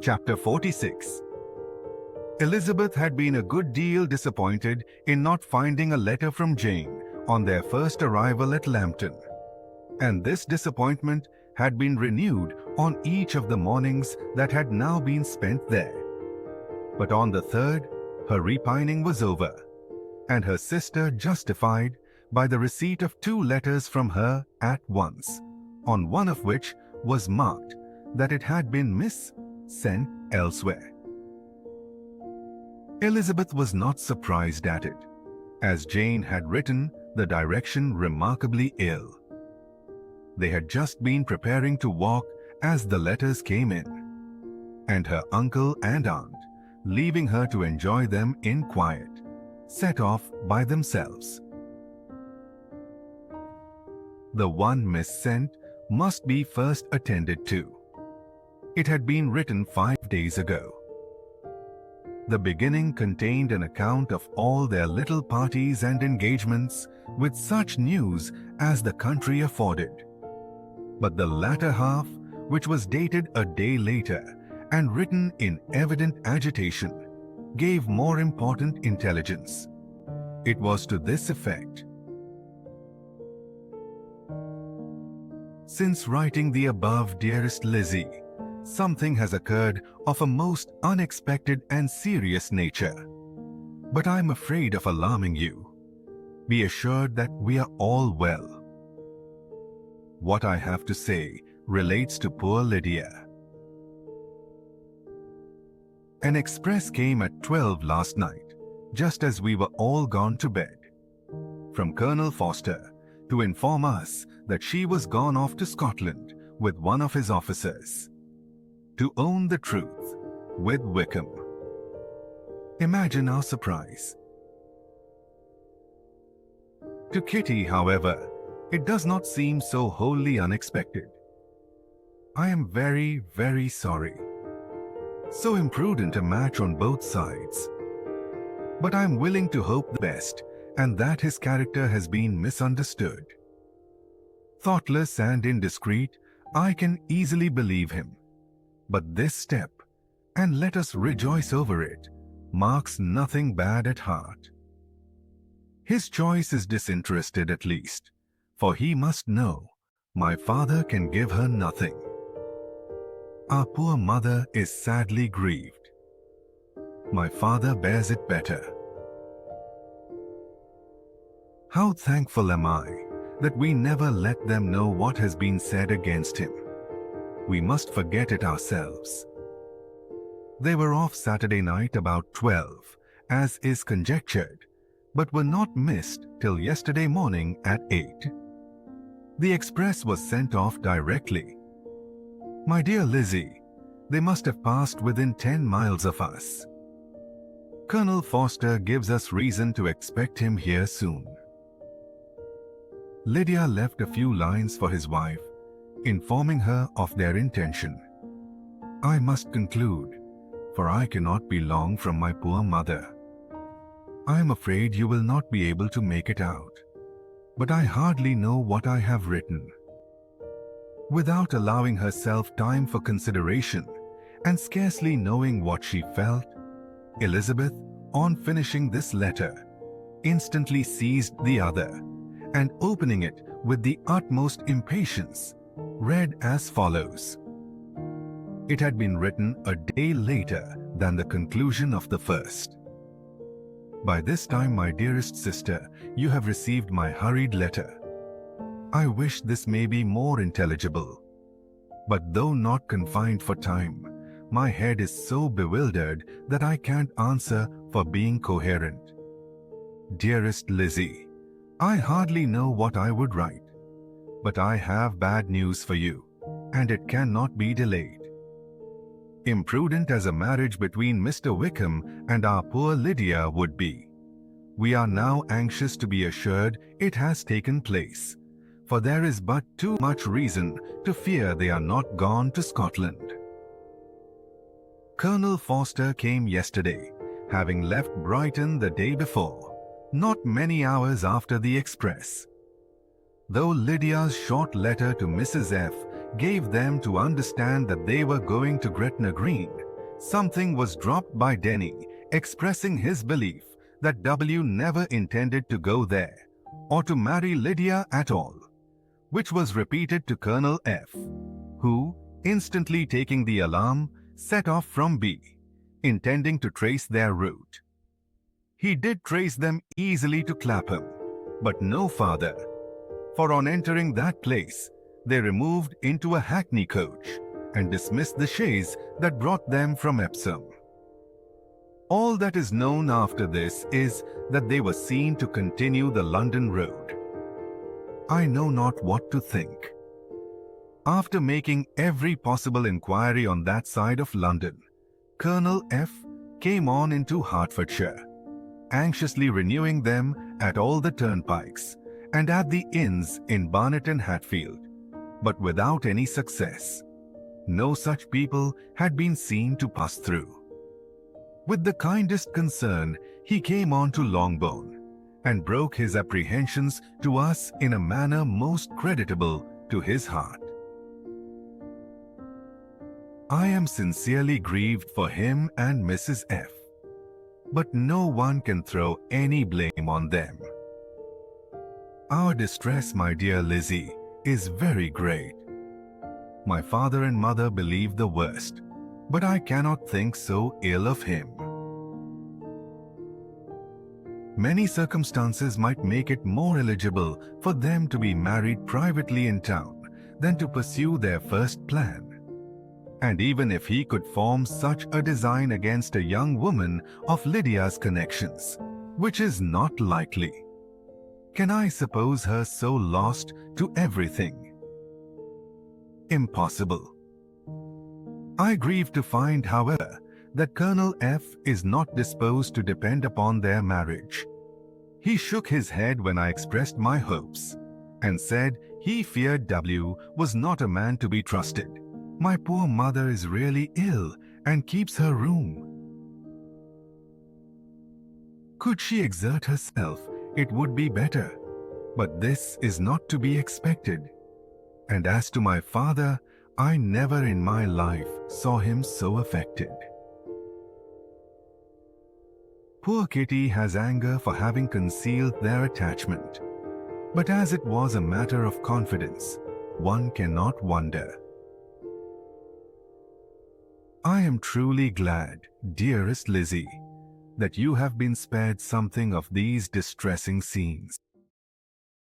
Chapter 46. Elizabeth had been a good deal disappointed in not finding a letter from Jane on their first arrival at Lambton, and this disappointment had been renewed on each of the mornings that had now been spent there. But on the third, her repining was over, and her sister justified by the receipt of 2 letters from her at once, on one of which was marked that it had been sent elsewhere. Elizabeth was not surprised at it, as Jane had written the direction remarkably ill. They had just been preparing to walk as the letters came in, and her uncle and aunt, leaving her to enjoy them in quiet, set off by themselves. The one missent must be first attended to. It had been written 5 days ago. The beginning contained an account of all their little parties and engagements with such news as the country afforded. But the latter half, which was dated a day later and written in evident agitation, gave more important intelligence. It was to this effect: "Since writing the above, dearest Lizzie, something has occurred of a most unexpected and serious nature. But I am afraid of alarming you. Be assured that we are all well. What I have to say relates to poor Lydia. An express came at 12 last night, just as we were all gone to bed, from Colonel Forster, to inform us that she was gone off to Scotland with one of his officers. To own the truth, with Wickham. Imagine our surprise. To Kitty, however, it does not seem so wholly unexpected. I am very, very sorry. So imprudent a match on both sides. But I am willing to hope the best, and that his character has been misunderstood. Thoughtless and indiscreet, I can easily believe him. But this step, and let us rejoice over it, marks nothing bad at heart. His choice is disinterested at least, for he must know my father can give her nothing. Our poor mother is sadly grieved. My father bears it better. How thankful am I that we never let them know what has been said against him. We must forget it ourselves. They were off Saturday night about 12, as is conjectured, but were not missed till yesterday morning at 8. The express was sent off directly. My dear Lizzie, they must have passed within 10 miles of us. Colonel Forster gives us reason to expect him here soon. Lydia left a few lines for his wife, informing her of their intention. I must conclude, for I cannot be long from my poor mother. I am afraid you will not be able to make it out, but I hardly know what I have written. Without allowing herself time for consideration, and scarcely knowing what she felt, Elizabeth, on finishing this letter, instantly seized the other, and opening it with the utmost impatience, read as follows. It had been written a day later than the conclusion of the first. By this time, my dearest sister, you have received my hurried letter. I wish this may be more intelligible. But though not confined for time, my head is so bewildered that I can't answer for being coherent. Dearest Lizzie, I hardly know what I would write. But I have bad news for you, and it cannot be delayed. Imprudent as a marriage between Mr. Wickham and our poor Lydia would be, we are now anxious to be assured it has taken place, for there is but too much reason to fear they are not gone to Scotland. Colonel Forster came yesterday, having left Brighton the day before, not many hours after the express. Though Lydia's short letter to Mrs. F. gave them to understand that they were going to Gretna Green, something was dropped by Denny, expressing his belief that W never intended to go there or to marry Lydia at all, which was repeated to Colonel F, who, instantly taking the alarm, set off from B, intending to trace their route. He did trace them easily to Clapham, but no farther, for on entering that place, they removed into a hackney coach and dismissed the chaise that brought them from Epsom. All that is known after this is that they were seen to continue the London road. I know not what to think. After making every possible inquiry on that side of London, Colonel F came on into Hertfordshire, anxiously renewing them at all the turnpikes and at the inns in Barnet and Hatfield, but without any success. No such people had been seen to pass through. With the kindest concern, he came on to Longbourn and broke his apprehensions to us in a manner most creditable to his heart. I am sincerely grieved for him and Mrs. F, but no one can throw any blame on them. Our distress, my dear Lizzie, is very great. My father and mother believe the worst, but I cannot think so ill of him. Many circumstances might make it more eligible for them to be married privately in town than to pursue their first plan. And even if he could form such a design against a young woman of Lydia's connections, which is not likely, can I suppose her so lost to everything? Impossible. I grieve to find, however, that Colonel F is not disposed to depend upon their marriage. He shook his head when I expressed my hopes, and said he feared W was not a man to be trusted. My poor mother is really ill and keeps her room. Could she exert herself, it would be better, but this is not to be expected. And as to my father, I never in my life saw him so affected. Poor Kitty has anger for having concealed their attachment, but as it was a matter of confidence, one cannot wonder. I am truly glad, dearest Lizzie, that you have been spared something of these distressing scenes.